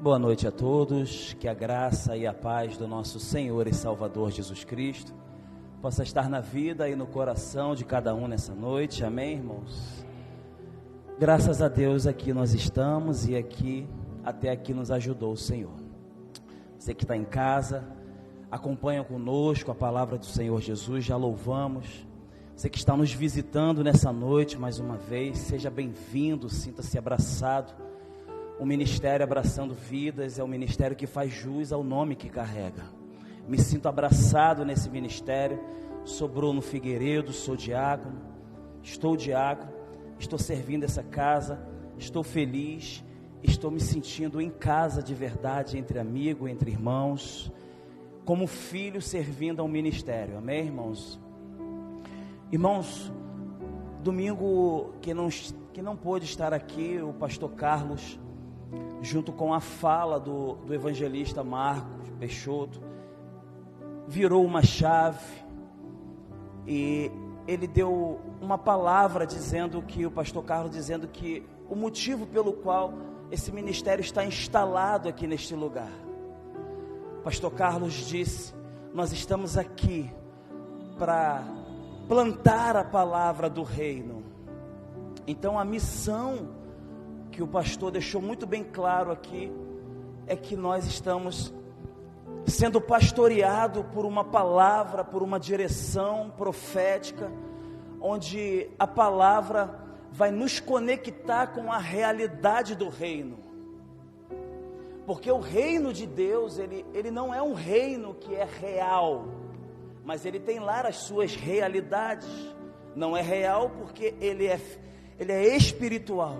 Boa noite a todos, que a graça e a paz do nosso Senhor e Salvador Jesus Cristo possa estar na vida e no coração de cada um nessa noite, amém, irmãos? Graças a Deus aqui nós estamos e até aqui nos ajudou o Senhor. Você que está em casa, acompanha conosco a palavra do Senhor Jesus, já louvamos. Você que está nos visitando nessa noite mais uma vez, seja bem-vindo, sinta-se abraçado. O ministério Abraçando Vidas é um ministério que faz jus ao nome que carrega. Me sinto abraçado nesse ministério. Sou Bruno Figueiredo, sou diácono, estou servindo essa casa, estou feliz, estou me sentindo em casa de verdade, entre amigos, entre irmãos, como filho servindo ao ministério, amém, irmãos? Irmãos, domingo que não pôde estar aqui, o pastor Carlos, junto com a fala do evangelista Marcos Peixoto, virou uma chave e ele deu uma palavra o pastor Carlos dizendo que o motivo pelo qual esse ministério está instalado aqui neste lugar. O pastor Carlos disse: nós estamos aqui para plantar a palavra do reino. Então a missão que o pastor deixou muito bem claro aqui é que nós estamos sendo pastoreados por uma palavra, por uma direção profética, onde a palavra vai nos conectar com a realidade do reino. Porque o reino de Deus, ele não é um reino que é real, mas ele tem lá as suas realidades. Não é real porque ele é espiritual.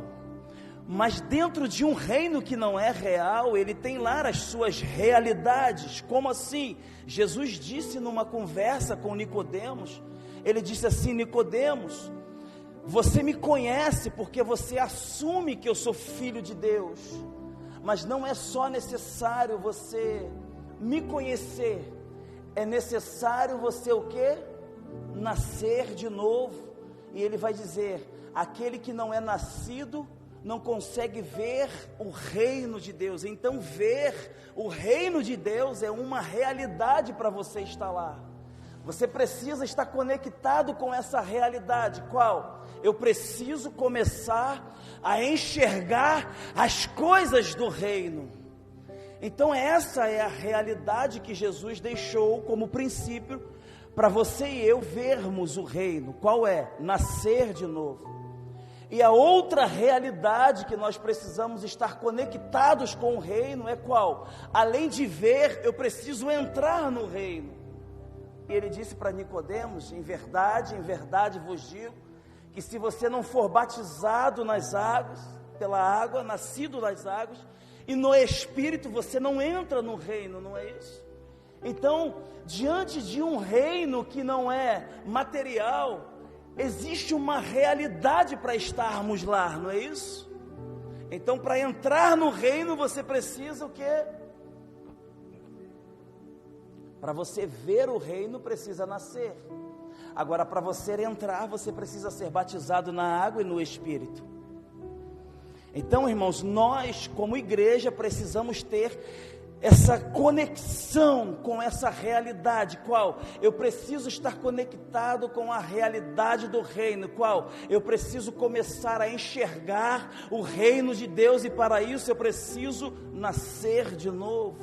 Mas dentro de um reino que não é real, ele tem lá as suas realidades. Como assim? Jesus disse numa conversa com Nicodemos, ele disse assim: Nicodemos, você me conhece porque você assume que eu sou filho de Deus, mas não é só necessário você me conhecer, é necessário você o quê? Nascer de novo. E ele vai dizer: aquele que não é nascido não consegue ver o reino de Deus. Então ver o reino de Deus é uma realidade para você estar lá. Você precisa estar conectado com essa realidade. Qual? Eu preciso começar a enxergar as coisas do reino. Então essa é a realidade que Jesus deixou como princípio para você e eu vermos o reino. Qual é? Nascer de novo. E a outra realidade que nós precisamos estar conectados com o reino é qual? Além de ver, eu preciso entrar no reino. E ele disse para Nicodemos: em verdade vos digo, que se você não for batizado nas águas, pela água, nascido das águas, e no Espírito, você não entra no reino, não é isso? Então, diante de um reino que não é material, existe uma realidade para estarmos lá, não é isso? Então, para entrar no reino, você precisa o quê? Para você ver o reino, precisa nascer. Agora, para você entrar, você precisa ser batizado na água e no Espírito. Então, irmãos, nós, como igreja, precisamos ter essa conexão com essa realidade. Qual? Eu preciso estar conectado com a realidade do reino. Qual? Eu preciso começar a enxergar o reino de Deus, e para isso eu preciso nascer de novo.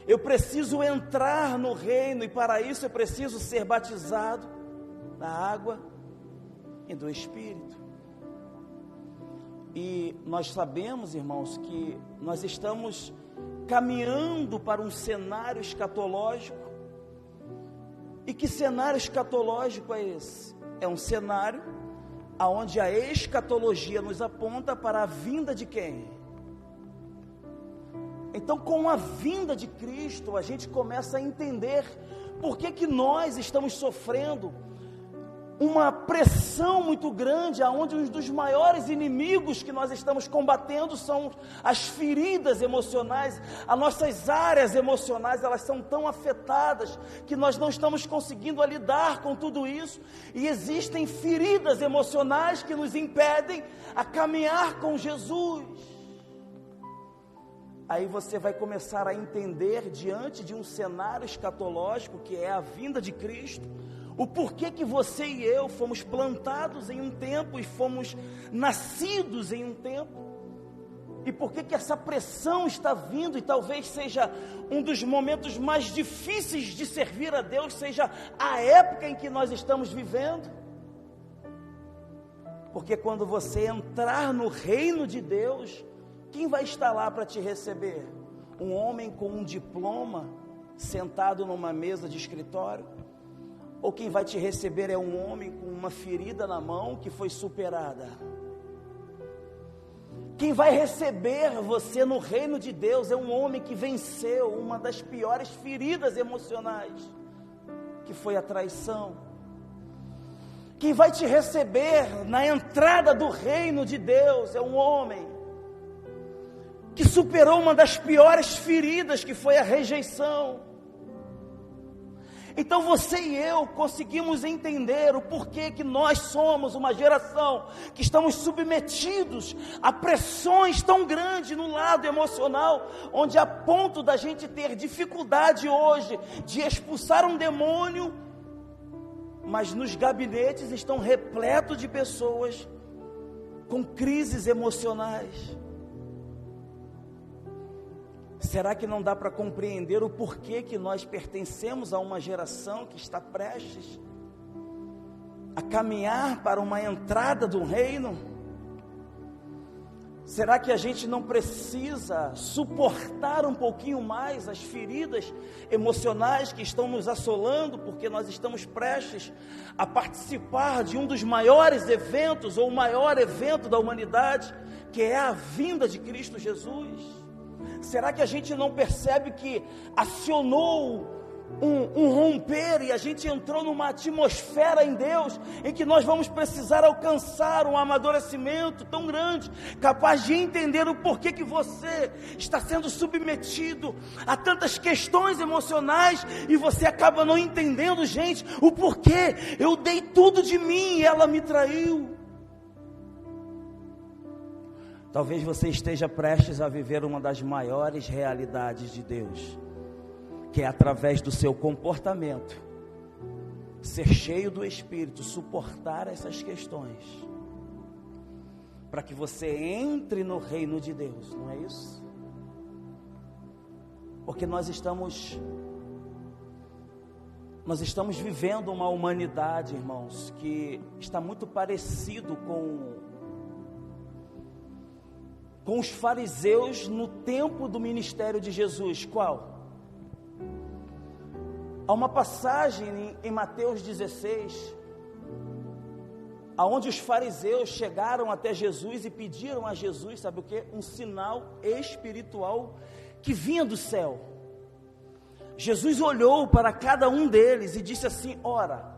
Eu preciso entrar no reino, e para isso eu preciso ser batizado na água e do Espírito. E nós sabemos, irmãos, que nós estamos caminhando para um cenário escatológico. E que cenário escatológico é esse? É um cenário onde a escatologia nos aponta para a vinda de quem? Então, com a vinda de Cristo, a gente começa a entender por que nós estamos sofrendo uma pressão muito grande, aonde um dos maiores inimigos que nós estamos combatendo são as feridas emocionais. As nossas áreas emocionais, elas são tão afetadas que nós não estamos conseguindo lidar com tudo isso, e existem feridas emocionais que nos impedem a caminhar com Jesus. aí você vai começar a entender, diante de um cenário escatológico, que é a vinda de Cristo, o porquê que você e eu fomos plantados em um tempo e fomos nascidos em um tempo, e porquê que essa pressão está vindo, e talvez seja um dos momentos mais difíceis de servir a Deus, seja a época em que nós estamos vivendo. Porque quando você entrar no reino de Deus, quem vai estar lá para te receber? Um homem com um diploma, sentado numa mesa de escritório? Ou quem vai te receber é um homem com uma ferida na mão que foi superada? Quem vai receber você no reino de Deus é um homem que venceu uma das piores feridas emocionais, que foi a traição. Quem vai te receber na entrada do reino de Deus é um homem que superou uma das piores feridas, que foi a rejeição. Então você e eu conseguimos entender o porquê que nós somos uma geração que estamos submetidos a pressões tão grandes no lado emocional, onde a ponto da gente ter dificuldade hoje de expulsar um demônio, mas nos gabinetes estão repletos de pessoas com crises emocionais. Será que não dá para compreender o porquê que nós pertencemos a uma geração que está prestes a caminhar para uma entrada do reino? Será que a gente não precisa suportar um pouquinho mais as feridas emocionais que estão nos assolando, porque nós estamos prestes a participar de um dos maiores eventos, ou o maior evento da humanidade, que é a vinda de Cristo Jesus? Será que a gente não percebe que acionou um romper e a gente entrou numa atmosfera em Deus, em que nós vamos precisar alcançar um amadurecimento tão grande, capaz de entender o porquê que você está sendo submetido a tantas questões emocionais, e você acaba não entendendo, gente, o porquê eu dei tudo de mim e ela me traiu. Talvez você esteja prestes a viver uma das maiores realidades de Deus, que é através do seu comportamento, ser cheio do Espírito, suportar essas questões, para que você entre no reino de Deus, não é isso? Porque nós estamos vivendo uma humanidade, irmãos, que está muito parecido com os fariseus no tempo do ministério de Jesus. Qual? Há uma passagem em Mateus 16, aonde os fariseus chegaram até Jesus e pediram a Jesus, sabe o que? Um sinal espiritual que vinha do céu. Jesus olhou para cada um deles e disse assim: ora,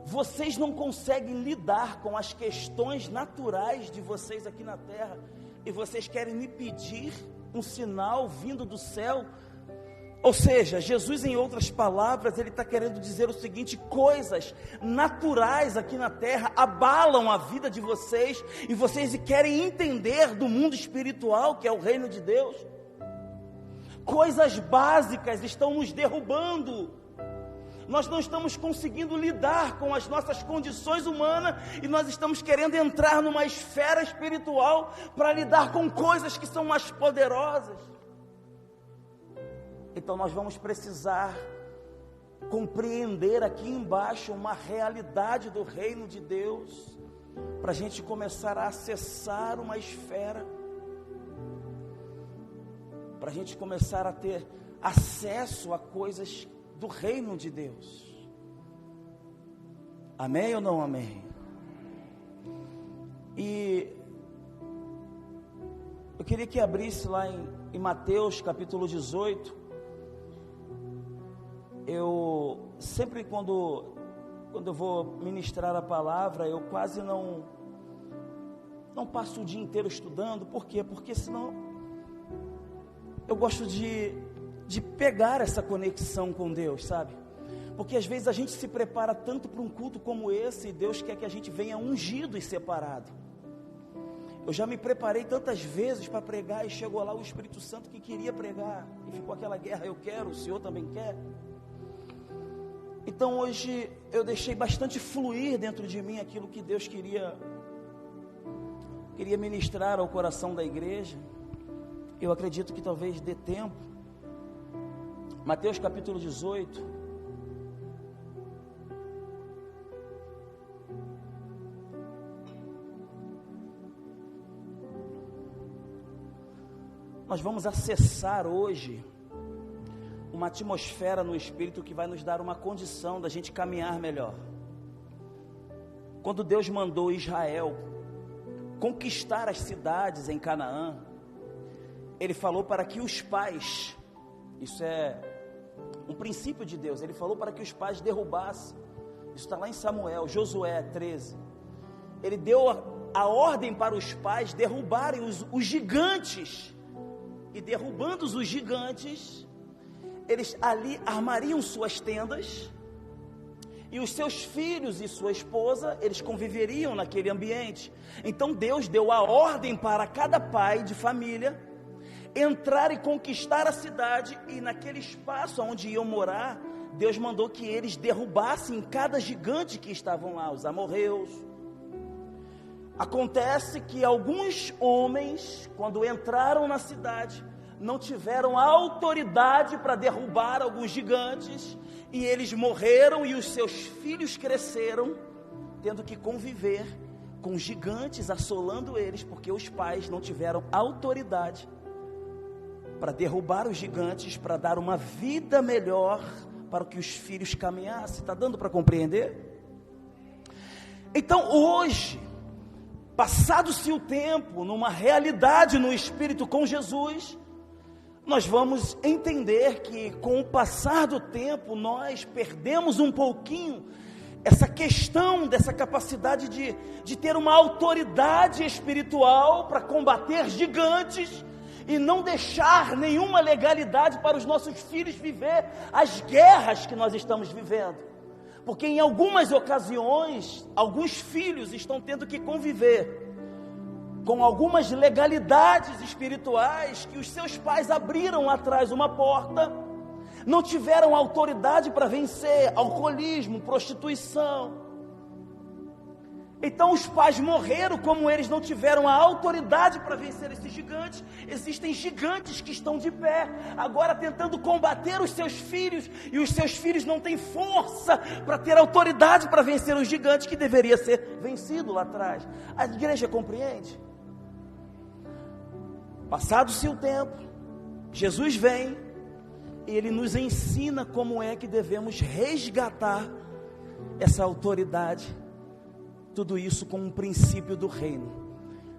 vocês não conseguem lidar com as questões naturais de vocês aqui na terra, e vocês querem me pedir um sinal vindo do céu? Ou seja, Jesus, em outras palavras, ele está querendo dizer o seguinte: coisas naturais aqui na terra abalam a vida de vocês, e vocês querem entender do mundo espiritual, que é o reino de Deus. Coisas básicas estão nos derrubando. Nós não estamos conseguindo lidar com as nossas condições humanas, e nós estamos querendo entrar numa esfera espiritual para lidar com coisas que são mais poderosas. Então nós vamos precisar compreender aqui embaixo uma realidade do reino de Deus, para a gente começar a acessar uma esfera, para a gente começar a ter acesso a coisas do reino de Deus. Amém ou não amém? E eu queria que abrisse lá em Mateus capítulo 18. Eu sempre quando eu vou ministrar a palavra, eu quase não passo o dia inteiro estudando. Por quê? Porque senão eu gosto de pegar essa conexão com Deus, sabe? Porque às vezes a gente se prepara tanto para um culto como esse, e Deus quer que a gente venha ungido e separado. Eu já me preparei tantas vezes para pregar e chegou lá o Espírito Santo que queria pregar e ficou aquela guerra, eu quero, o Senhor também quer. Então hoje eu deixei bastante fluir dentro de mim aquilo que Deus queria ministrar ao coração da igreja. Eu acredito que talvez dê tempo. Mateus capítulo 18. Nós vamos acessar hoje uma atmosfera no Espírito que vai nos dar uma condição da gente caminhar melhor. Quando Deus mandou Israel conquistar as cidades em Canaã, Ele falou para que os pais, isso é um princípio de Deus, Ele falou para que os pais derrubassem, isso está lá em Samuel, Josué 13, Ele deu a ordem para os pais derrubarem os gigantes, e derrubando os gigantes, eles ali armariam suas tendas, e os seus filhos e sua esposa, eles conviveriam naquele ambiente. Então Deus deu a ordem para cada pai de família entrar e conquistar a cidade, e naquele espaço onde iam morar, Deus mandou que eles derrubassem cada gigante que estavam lá, os amorreus. Acontece que alguns homens, quando entraram na cidade, não tiveram autoridade para derrubar alguns gigantes, e eles morreram, e os seus filhos cresceram, tendo que conviver com gigantes assolando eles, porque os pais não tiveram autoridade para derrubar os gigantes, para dar uma vida melhor para que os filhos caminhassem. Está dando para compreender? Então hoje, passado-se o tempo, numa realidade no Espírito com Jesus, nós vamos entender que com o passar do tempo, nós perdemos um pouquinho essa questão dessa capacidade de ter uma autoridade espiritual para combater gigantes, e não deixar nenhuma legalidade para os nossos filhos viver as guerras que nós estamos vivendo, porque em algumas ocasiões, alguns filhos estão tendo que conviver com algumas legalidades espirituais que os seus pais abriram lá atrás uma porta, não tiveram autoridade para vencer alcoolismo, prostituição. Então os pais morreram, como eles não tiveram a autoridade para vencer esses gigantes. Existem gigantes que estão de pé, agora tentando combater os seus filhos, e os seus filhos não têm força para ter autoridade para vencer os gigantes que deveria ser vencido lá atrás. A igreja compreende? Passado-se o tempo, Jesus vem, e Ele nos ensina como é que devemos resgatar essa autoridade. Tudo isso com um princípio do reino.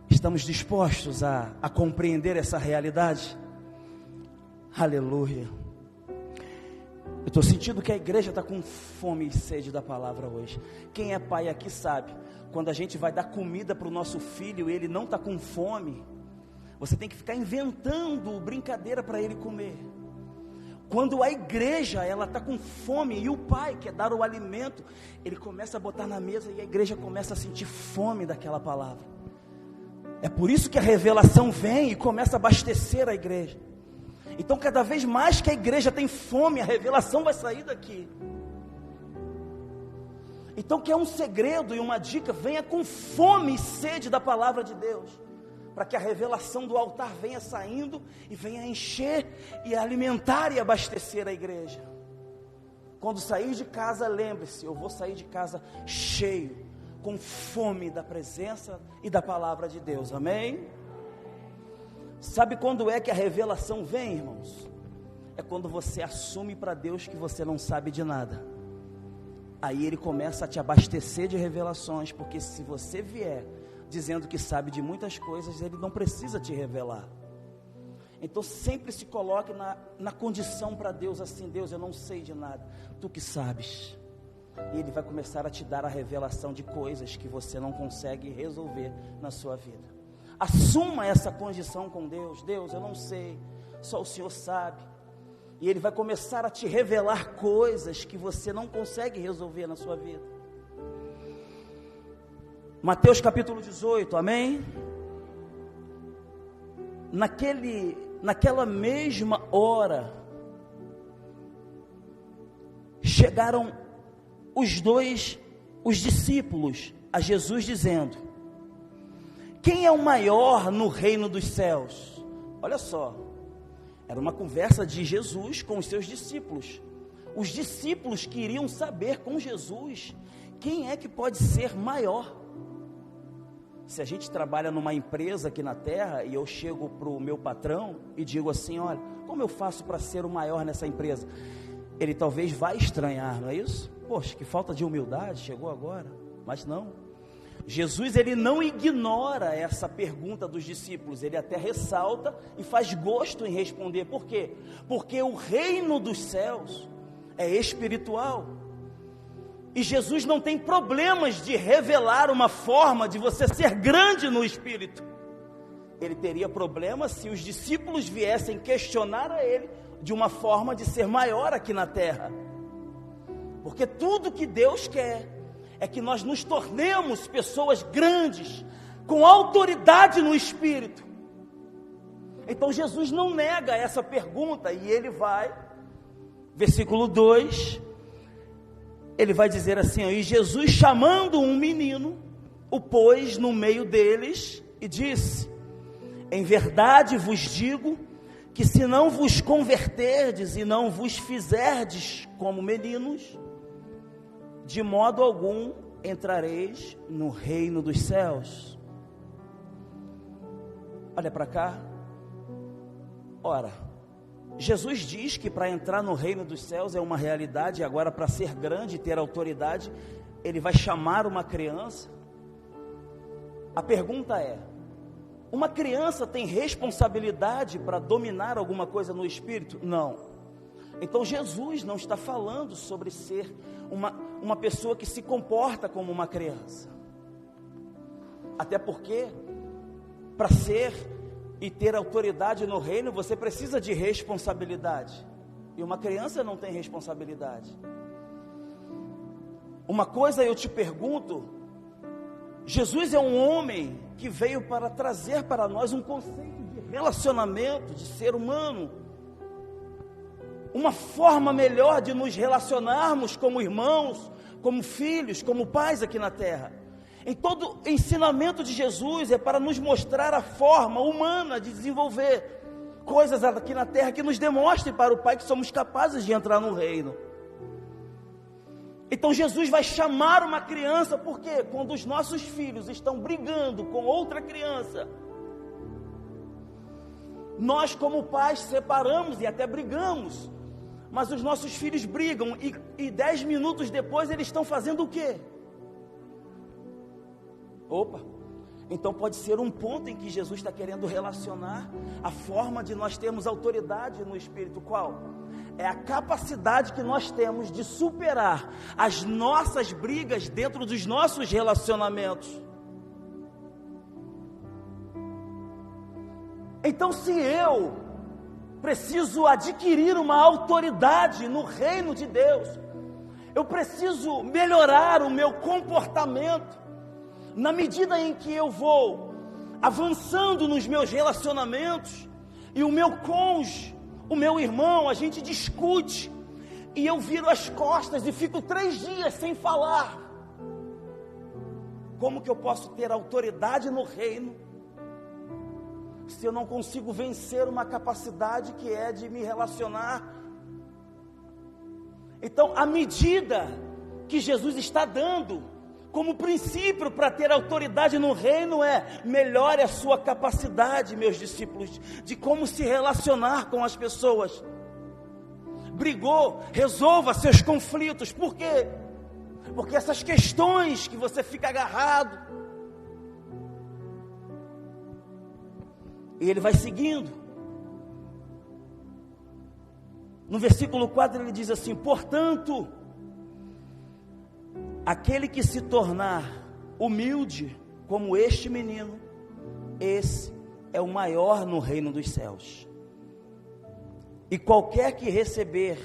Estamos dispostos a compreender essa realidade? Aleluia. Eu estou sentindo que a igreja está com fome e sede da palavra hoje. Quem é pai aqui sabe, quando a gente vai dar comida para o nosso filho e ele não está com fome, você tem que ficar inventando brincadeira para ele comer. Quando a igreja, ela está com fome, e o pai quer dar o alimento, ele começa a botar na mesa, e a igreja começa a sentir fome daquela palavra. É por isso que a revelação vem e começa a abastecer a igreja. Então cada vez mais que a igreja tem fome, a revelação vai sair daqui. Então que é um segredo e uma dica: venha com fome e sede da palavra de Deus, para que a revelação do altar venha saindo e venha encher e alimentar e abastecer a igreja. Quando sair de casa, lembre-se, eu vou sair de casa cheio, com fome da presença e da palavra de Deus, amém? Sabe quando é que a revelação vem, irmãos? É quando você assume para Deus que você não sabe de nada. Aí Ele começa a te abastecer de revelações, porque se você vier dizendo que sabe de muitas coisas, Ele não precisa te revelar. Então sempre se coloque na condição para Deus, assim: Deus, eu não sei de nada, Tu que sabes. E Ele vai começar a te dar a revelação de coisas que você não consegue resolver na sua vida. Assuma essa condição com Deus: Deus, eu não sei, só o Senhor sabe. E Ele vai começar a te revelar coisas que você não consegue resolver na sua vida. Mateus capítulo 18, amém? naquela mesma hora, chegaram os discípulos a Jesus dizendo: quem é o maior no reino dos céus? Olha só, era uma conversa de Jesus com os seus discípulos. Os discípulos queriam saber com Jesus quem é que pode ser maior. Se a gente trabalha numa empresa aqui na terra e eu chego para o meu patrão e digo assim: olha, como eu faço para ser o maior nessa empresa? Ele talvez vai estranhar, não é isso? Poxa, que falta de humildade, chegou agora. Mas não, Jesus, ele não ignora essa pergunta dos discípulos, ele até ressalta e faz gosto em responder. Por quê? Porque o reino dos céus é espiritual, e Jesus não tem problemas de revelar uma forma de você ser grande no espírito. Ele teria problema se os discípulos viessem questionar a ele de uma forma de ser maior aqui na terra, porque tudo que Deus quer é que nós nos tornemos pessoas grandes, com autoridade no espírito. Então Jesus não nega essa pergunta, e ele vai, versículo 2, ele vai dizer assim: e Jesus, chamando um menino, o pôs no meio deles e disse: em verdade vos digo que se não vos converterdes e não vos fizerdes como meninos, de modo algum entrareis no reino dos céus. Olha para cá. Ora, Jesus diz que para entrar no reino dos céus é uma realidade. Agora, para ser grande e ter autoridade, ele vai chamar uma criança. A pergunta é: uma criança tem responsabilidade para dominar alguma coisa no espírito? Não. Então Jesus não está falando sobre ser uma pessoa que se comporta como uma criança. Até porque, para ser e ter autoridade no reino, você precisa de responsabilidade. E uma criança não tem responsabilidade. Uma coisa eu te pergunto: Jesus é um homem que veio para trazer para nós um conceito de relacionamento, de ser humano, uma forma melhor de nos relacionarmos como irmãos, como filhos, como pais aqui na terra. Em todo ensinamento de Jesus é para nos mostrar a forma humana de desenvolver coisas aqui na terra que nos demonstrem para o Pai que somos capazes de entrar no reino. Então Jesus vai chamar uma criança, porque quando os nossos filhos estão brigando com outra criança, nós como pais separamos e até brigamos, mas os nossos filhos brigam e 10 minutos depois eles estão fazendo o quê? Opa, então pode ser um ponto em que Jesus está querendo relacionar a forma de nós termos autoridade no Espírito. Qual? É a capacidade que nós temos de superar as nossas brigas dentro dos nossos relacionamentos. Então, se eu preciso adquirir uma autoridade no reino de Deus, eu preciso melhorar o meu comportamento. Na medida em que eu vou avançando nos meus relacionamentos, e o meu cônjuge, o meu irmão, a gente discute, e eu viro as costas e fico 3 dias sem falar, como que eu posso ter autoridade no reino, se eu não consigo vencer uma capacidade que é de me relacionar? Então, a medida que Jesus está dando como princípio para ter autoridade no reino é: melhore a sua capacidade, meus discípulos, de como se relacionar com as pessoas. Brigou, resolva seus conflitos. Por quê? Porque essas questões que você fica agarrado. E ele vai seguindo. No versículo 4 ele diz assim: portanto, aquele que se tornar humilde como este menino, esse é o maior no reino dos céus. E qualquer que receber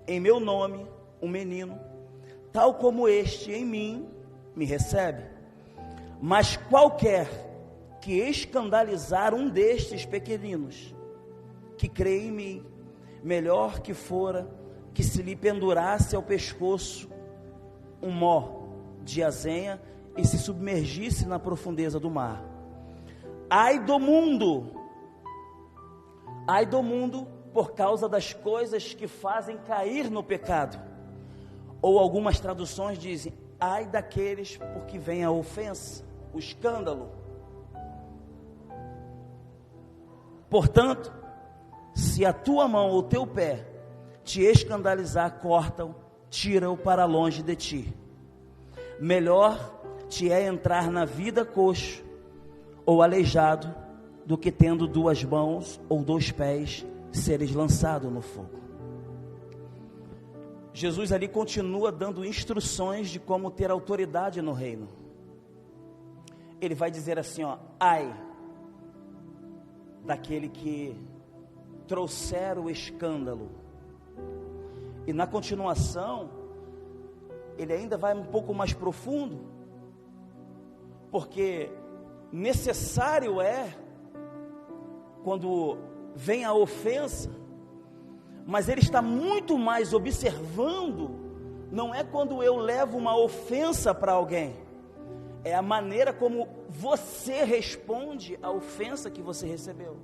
em meu nome um menino, tal como este em mim, me recebe. Mas qualquer que escandalizar um destes pequeninos, que crê em mim, melhor que fora que se lhe pendurasse ao pescoço um mó de azenha e se submergisse na profundeza do mar. Ai do mundo por causa das coisas que fazem cair no pecado. Ou algumas traduções dizem, ai daqueles por que vem a ofensa, o escândalo. Portanto, se a tua mão ou teu pé te escandalizar, corta-o, tira-o para longe de ti. Melhor te é entrar na vida coxo ou aleijado, do que tendo 2 mãos ou 2 pés, seres lançado no fogo. Jesus ali continua dando instruções de como ter autoridade no reino. Ele vai dizer assim, ai daquele que trouxer o escândalo. E na continuação, ele ainda vai um pouco mais profundo, porque necessário é, quando vem a ofensa, mas ele está muito mais observando, não é quando eu levo uma ofensa para alguém, é a maneira como você responde à ofensa que você recebeu.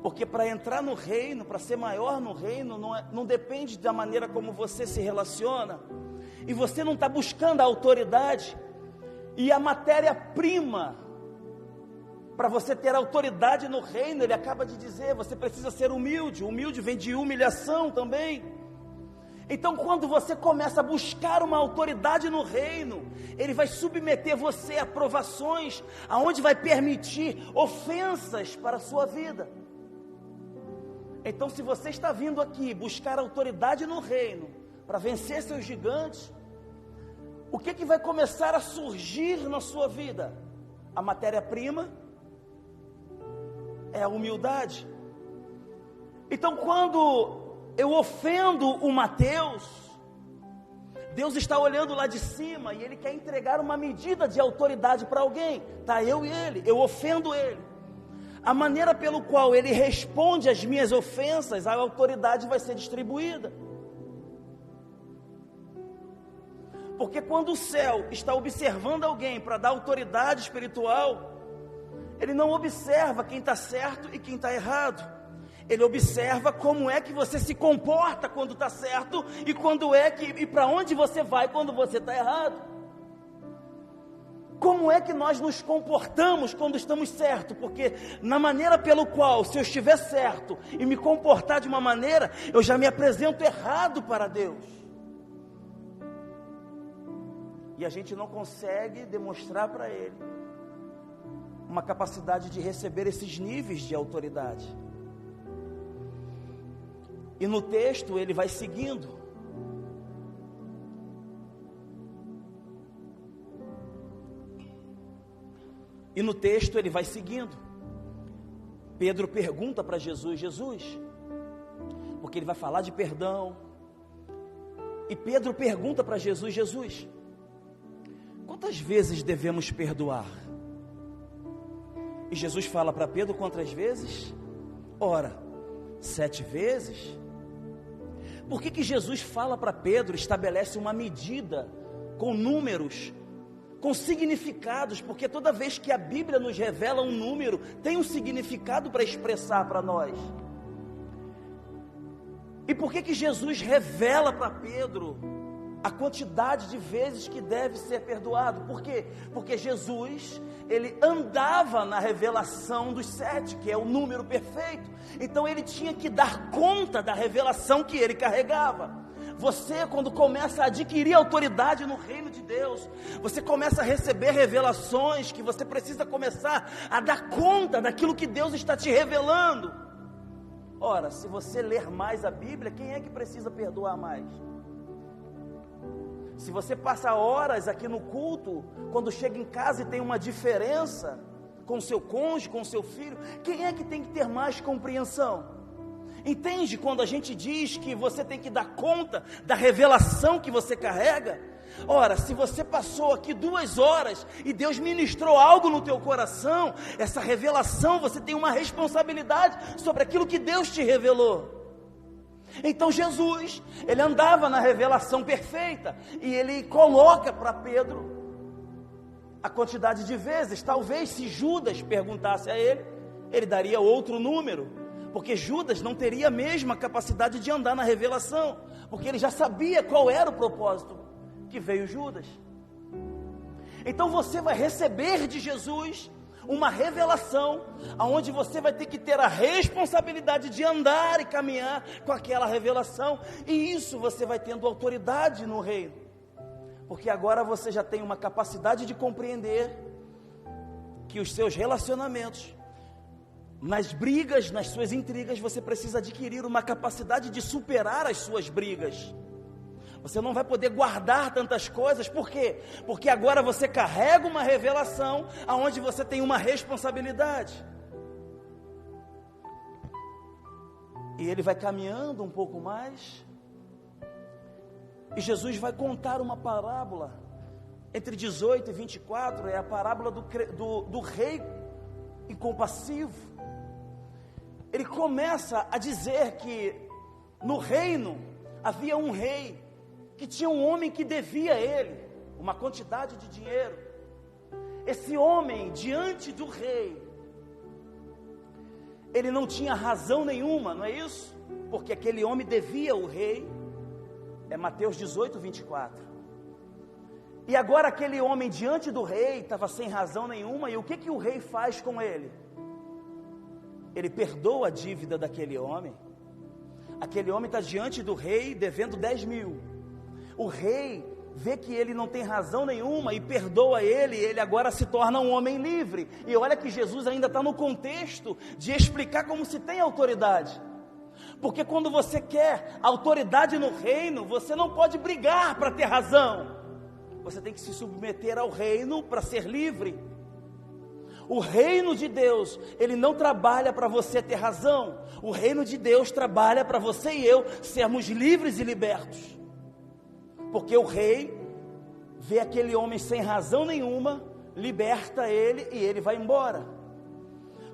Porque para entrar no reino, para ser maior no reino, não depende da maneira como você se relaciona, e você não está buscando a autoridade, e a matéria-prima para você ter autoridade no reino, ele acaba de dizer, você precisa ser humilde. Humilde vem de humilhação também. Então quando você começa a buscar uma autoridade no reino, ele vai submeter você a provações, aonde vai permitir ofensas para a sua vida. Então se você está vindo aqui buscar autoridade no reino, para vencer seus gigantes, o que vai começar a surgir na sua vida? A matéria-prima é a humildade. Então quando eu ofendo o Mateus, Deus está olhando lá de cima e Ele quer entregar uma medida de autoridade para alguém. Está eu e ele, eu ofendo ele. A maneira pelo qual ele responde às minhas ofensas, a autoridade vai ser distribuída. Porque quando o céu está observando alguém para dar autoridade espiritual, ele não observa quem está certo e quem está errado. Ele observa como é que você se comporta quando está certo e para onde você vai quando você está errado. Como é que nós nos comportamos quando estamos certos? Porque na maneira pelo qual, se eu estiver certo e me comportar de uma maneira, eu já me apresento errado para Deus. E a gente não consegue demonstrar para Ele uma capacidade de receber esses níveis de autoridade. E no texto ele vai seguindo. Pedro pergunta para Jesus, porque ele vai falar de perdão. E Pedro pergunta para Jesus, quantas vezes devemos perdoar? E Jesus fala para Pedro, quantas vezes? Ora, 7 vezes. Por que Jesus fala para Pedro, estabelece uma medida, com números, com significados? Porque toda vez que a Bíblia nos revela um número, tem um significado para expressar para nós. E por que Jesus revela para Pedro a quantidade de vezes que deve ser perdoado? Por quê? Porque Jesus, ele andava na revelação dos 7, que é o número perfeito. Então ele tinha que dar conta da revelação que ele carregava. Você, quando começa a adquirir autoridade no reino de Deus, você começa a receber revelações que você precisa começar a dar conta daquilo que Deus está te revelando. Ora, se você ler mais a Bíblia, quem é que precisa perdoar mais? Se você passa horas aqui no culto, quando chega em casa e tem uma diferença com o seu cônjuge, com o seu filho, quem é que tem que ter mais compreensão? Entende quando a gente diz que você tem que dar conta da revelação que você carrega? Ora, se você passou aqui 2 horas e Deus ministrou algo no teu coração, essa revelação, você tem uma responsabilidade sobre aquilo que Deus te revelou. Então Jesus, ele andava na revelação perfeita, e ele coloca para Pedro a quantidade de vezes. Talvez se Judas perguntasse a ele, ele daria outro número, porque Judas não teria a mesma capacidade de andar na revelação, porque ele já sabia qual era o propósito que veio Judas. Então você vai receber de Jesus uma revelação, aonde você vai ter que ter a responsabilidade de andar e caminhar com aquela revelação, e isso você vai tendo autoridade no reino, porque agora você já tem uma capacidade de compreender que os seus relacionamentos, nas brigas, nas suas intrigas, você precisa adquirir uma capacidade de superar as suas brigas. Você não vai poder guardar tantas coisas. Por quê? Porque agora você carrega uma revelação, aonde você tem uma responsabilidade. E ele vai caminhando um pouco mais, e Jesus vai contar uma parábola, entre 18 e 24, é a parábola do rei incompassivo. Ele começa a dizer que no reino havia um rei, que tinha um homem que devia a ele uma quantidade de dinheiro. Esse homem, diante do rei, ele não tinha razão nenhuma, não é isso? Porque aquele homem devia ao rei, é Mateus 18, 24. E agora aquele homem diante do rei estava sem razão nenhuma, e o que o rei faz com ele? Ele perdoa a dívida daquele homem. Aquele homem está diante do rei devendo 10 mil. O rei vê que ele não tem razão nenhuma e perdoa ele, e ele agora se torna um homem livre. E olha que Jesus ainda está no contexto de explicar como se tem autoridade. Porque quando você quer autoridade no reino, você não pode brigar para ter razão. Você tem que se submeter ao reino para ser livre. O reino de Deus, ele não trabalha para você ter razão. O reino de Deus trabalha para você e eu sermos livres e libertos. Porque o rei vê aquele homem sem razão nenhuma, liberta ele e ele vai embora.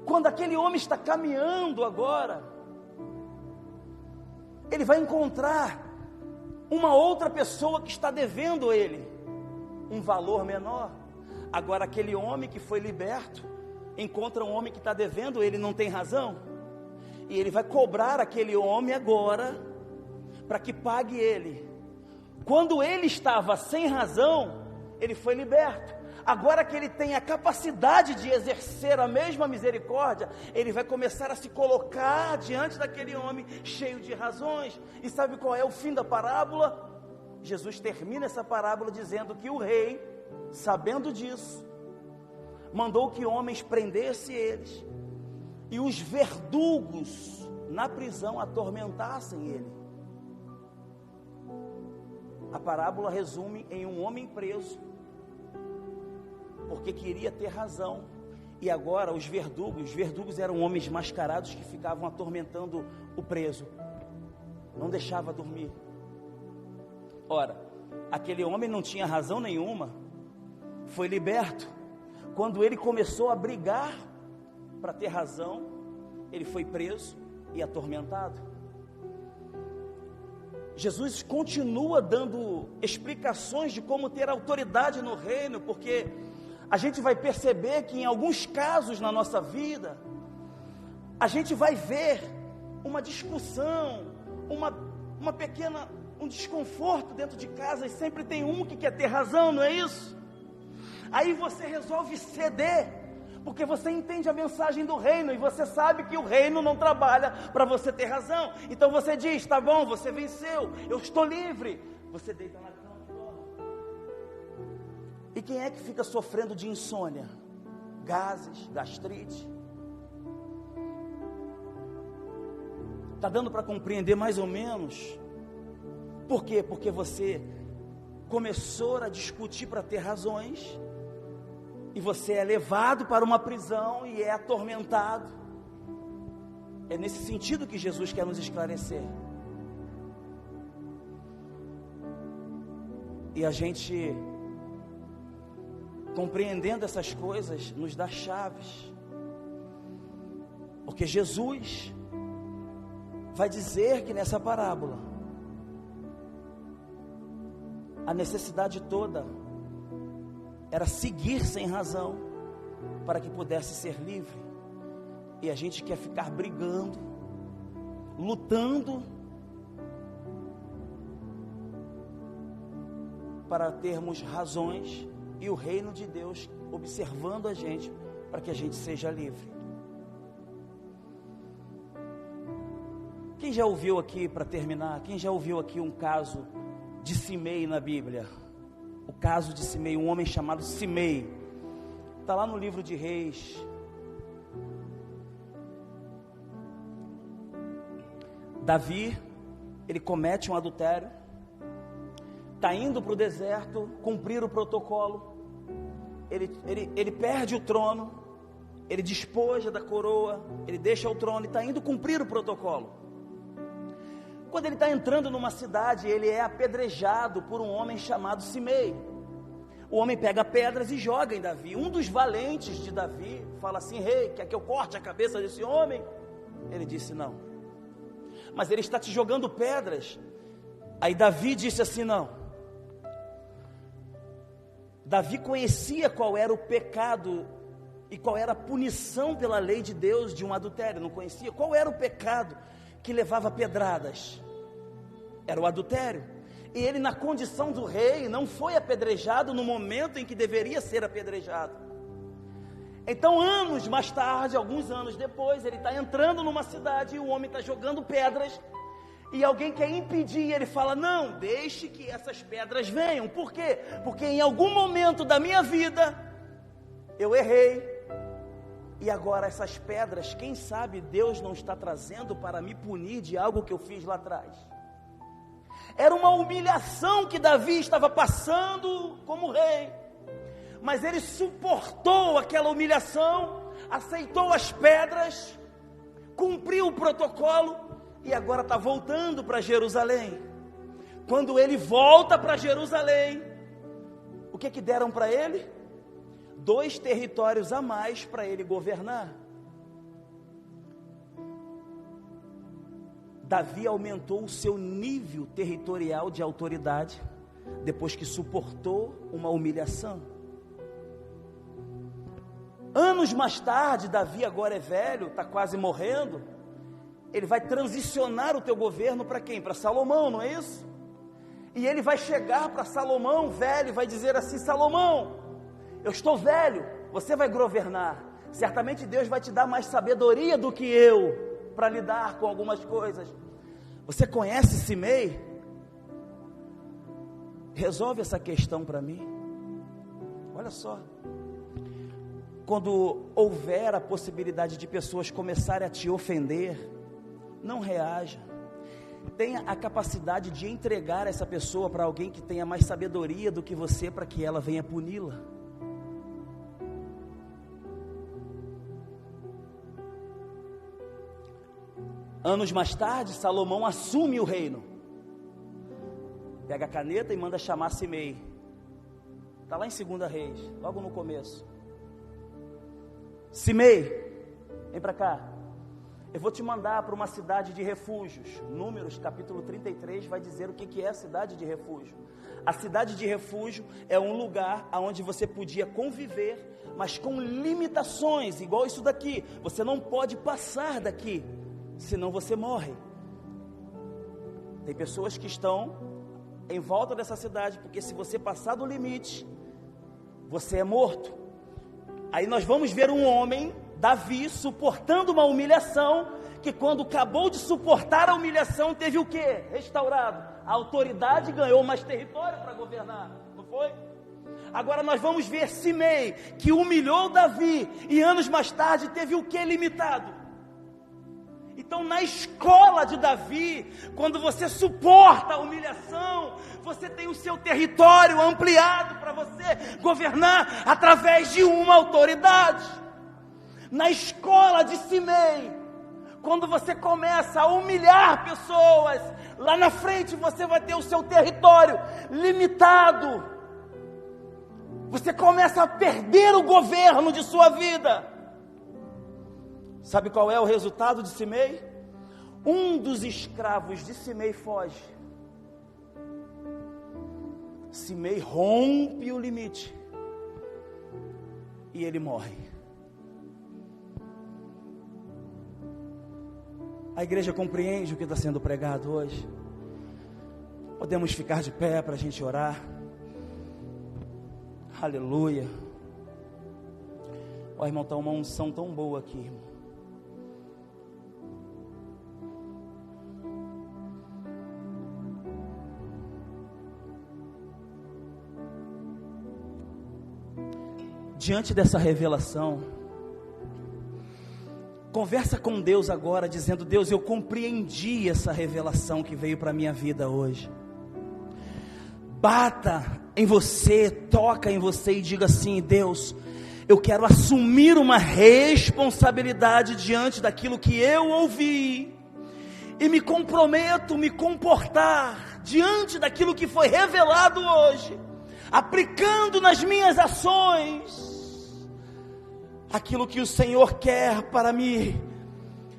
Quando aquele homem está caminhando agora, ele vai encontrar uma outra pessoa que está devendo a ele um valor menor. Agora aquele homem que foi liberto encontra um homem que está devendo, ele não tem razão, e ele vai cobrar aquele homem agora para que pague ele. Quando ele estava sem razão, ele foi liberto. Agora que ele tem a capacidade de exercer a mesma misericórdia, ele vai começar a se colocar diante daquele homem cheio de razões. E sabe qual é o fim da parábola? Jesus termina essa parábola dizendo que o rei, sabendo disso, mandou que homens prendessem eles, e os verdugos na prisão atormentassem ele. A parábola resume em um homem preso, porque queria ter razão, e agora os verdugos eram homens mascarados que ficavam atormentando o preso, não deixava dormir. Ora, aquele homem não tinha razão nenhuma, foi liberto. Quando ele começou a brigar para ter razão, ele foi preso e atormentado. Jesus continua dando explicações de como ter autoridade no reino, porque a gente vai perceber que em alguns casos na nossa vida, a gente vai ver uma discussão, um desconforto dentro de casa, e sempre tem um que quer ter razão, não é isso? Aí você resolve ceder, porque você entende a mensagem do reino, e você sabe que o reino não trabalha para você ter razão. Então você diz, tá bom, você venceu, eu estou livre. Você deita na cama e dorme. E quem é que fica sofrendo de insônia? Gases, gastrite. Está dando para compreender mais ou menos? Por quê? Porque você começou a discutir para ter razões, e você é levado para uma prisão e é atormentado. É nesse sentido que Jesus quer nos esclarecer. E a gente, compreendendo essas coisas, nos dá chaves. Porque Jesus vai dizer que nessa parábola, a necessidade toda era seguir sem razão, para que pudesse ser livre. E a gente quer ficar brigando, lutando, para termos razões, e o reino de Deus observando a gente, para que a gente seja livre. Quem já ouviu aqui, para terminar, quem já ouviu aqui um caso de Simei na Bíblia? O caso de Simei, um homem chamado Simei, está lá no livro de Reis. Davi, ele comete um adultério, está indo para o deserto, cumprir o protocolo, ele perde o trono, ele despoja da coroa, ele deixa o trono e está indo cumprir o protocolo. Quando ele está entrando numa cidade, ele é apedrejado por um homem chamado Simei. O homem pega pedras e joga em Davi. Um dos valentes de Davi fala assim: rei, quer que eu corte a cabeça desse homem? Ele disse: não. Mas ele está te jogando pedras. Aí Davi disse assim: não. Davi conhecia qual era o pecado e qual era a punição pela lei de Deus de um adultério. Não conhecia qual era o pecado que levava pedradas. Era o adultério. E ele, na condição do rei, não foi apedrejado no momento em que deveria ser apedrejado. Então, anos mais tarde, alguns anos depois, ele está entrando numa cidade e o homem está jogando pedras, e alguém quer impedir, e ele fala: não, deixe que essas pedras venham. Por quê? Porque em algum momento da minha vida, eu errei, e agora essas pedras, quem sabe Deus não está trazendo para me punir de algo que eu fiz lá atrás. Era uma humilhação que Davi estava passando como rei, mas ele suportou aquela humilhação, aceitou as pedras, cumpriu o protocolo, e agora está voltando para Jerusalém. Quando ele volta para Jerusalém, o que deram para ele? 2 territórios a mais para ele governar. Davi aumentou o seu nível territorial de autoridade, depois que suportou uma humilhação. Anos mais tarde, Davi agora é velho, está quase morrendo, ele vai transicionar o teu governo para quem? Para Salomão, não é isso? E ele vai chegar para Salomão, velho, e vai dizer assim: Salomão, eu estou velho, você vai governar, certamente Deus vai te dar mais sabedoria do que eu, para lidar com algumas coisas. Você conhece Simei? Resolve essa questão para mim. Olha só, quando houver a possibilidade de pessoas começarem a te ofender, não reaja. Tenha a capacidade de entregar essa pessoa para alguém que tenha mais sabedoria do que você, para que ela venha puni-la. Anos mais tarde, Salomão assume o reino. Pega a caneta e manda chamar Simei. Está lá em 2 Reis, logo no começo. Simei, vem para cá. Eu vou te mandar para uma cidade de refúgios. Números, capítulo 33, vai dizer o que é a cidade de refúgio. A cidade de refúgio é um lugar onde você podia conviver, mas com limitações, igual isso daqui. Você não pode passar daqui, senão você morre. Tem pessoas que estão em volta dessa cidade, porque se você passar do limite, você é morto. Aí nós vamos ver um homem, Davi, suportando uma humilhação, que quando acabou de suportar a humilhação, teve o quê? Restaurado. A autoridade ganhou mais território para governar, não foi? Agora nós vamos ver Simei, que humilhou Davi, e anos mais tarde teve o quê limitado? Então, na escola de Davi, quando você suporta a humilhação, você tem o seu território ampliado para você governar através de uma autoridade. Na escola de Simei, quando você começa a humilhar pessoas, lá na frente você vai ter o seu território limitado. Você começa a perder o governo de sua vida. Sabe qual é o resultado de Simei? Um dos escravos de Simei foge. Simei rompe o limite e ele morre. A igreja compreende o que está sendo pregado hoje? Podemos ficar de pé para a gente orar. Aleluia. Ó, irmão, está uma unção tão boa aqui, irmão. Diante dessa revelação, conversa com Deus agora, dizendo: Deus, eu compreendi essa revelação que veio para a minha vida hoje. Bata em você, toca em você e diga assim: Deus, eu quero assumir uma responsabilidade diante daquilo que eu ouvi, e me comprometo, me comportar diante daquilo que foi revelado hoje, aplicando nas minhas ações aquilo que o Senhor quer para mim,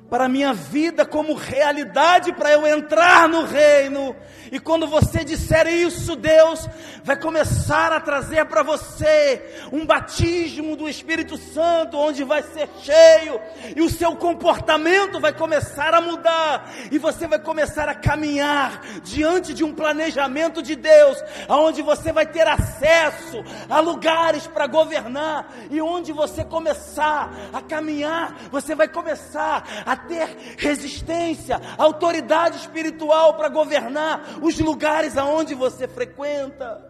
para a minha vida como realidade, para eu entrar no reino. E quando você disser isso, Deus vai começar a trazer para você um batismo do Espírito Santo, onde vai ser cheio, e o seu comportamento vai começar a mudar, e você vai começar a caminhar diante de um planejamento de Deus, onde você vai ter acesso a lugares para governar, e onde você começar a caminhar, você vai começar a ter resistência, autoridade espiritual para governar os lugares aonde você frequenta.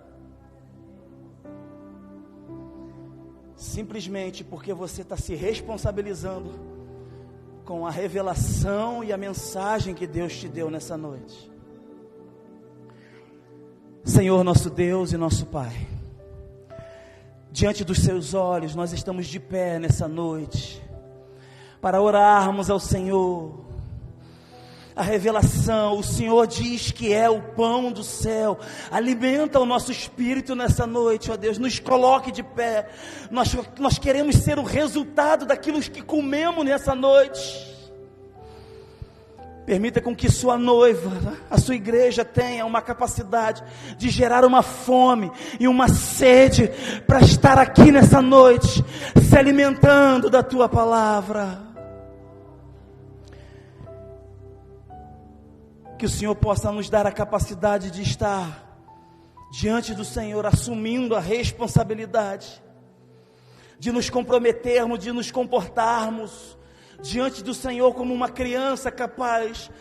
Simplesmente porque você está se responsabilizando com a revelação e a mensagem que Deus te deu nessa noite. Senhor, nosso Deus e nosso Pai, diante dos seus olhos nós estamos de pé nessa noite para orarmos ao Senhor. A revelação, o Senhor diz que é o pão do céu, alimenta o nosso espírito nessa noite, ó Deus, nos coloque de pé. Nós queremos ser o resultado daquilo que comemos nessa noite. Permita com que sua noiva, a sua igreja, tenha uma capacidade de gerar uma fome e uma sede para estar aqui nessa noite, se alimentando da tua palavra. Que o Senhor possa nos dar a capacidade de estar diante do Senhor, assumindo a responsabilidade de nos comprometermos, de nos comportarmos diante do Senhor como uma criança capaz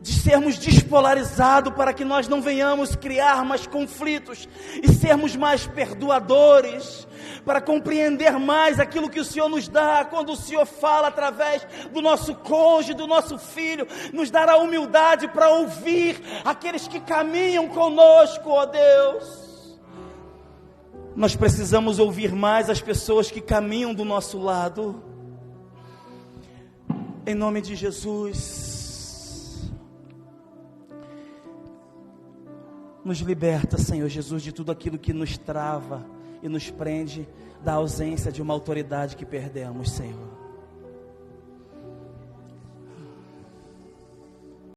de sermos despolarizados, para que nós não venhamos criar mais conflitos e sermos mais perdoadores, para compreender mais aquilo que o Senhor nos dá, quando o Senhor fala através do nosso cônjuge, do nosso filho, nos dar a humildade para ouvir aqueles que caminham conosco, ó Deus. Nós precisamos ouvir mais as pessoas que caminham do nosso lado, em nome de Jesus. Nos liberta, Senhor Jesus, de tudo aquilo que nos trava e nos prende da ausência de uma autoridade que perdemos, Senhor.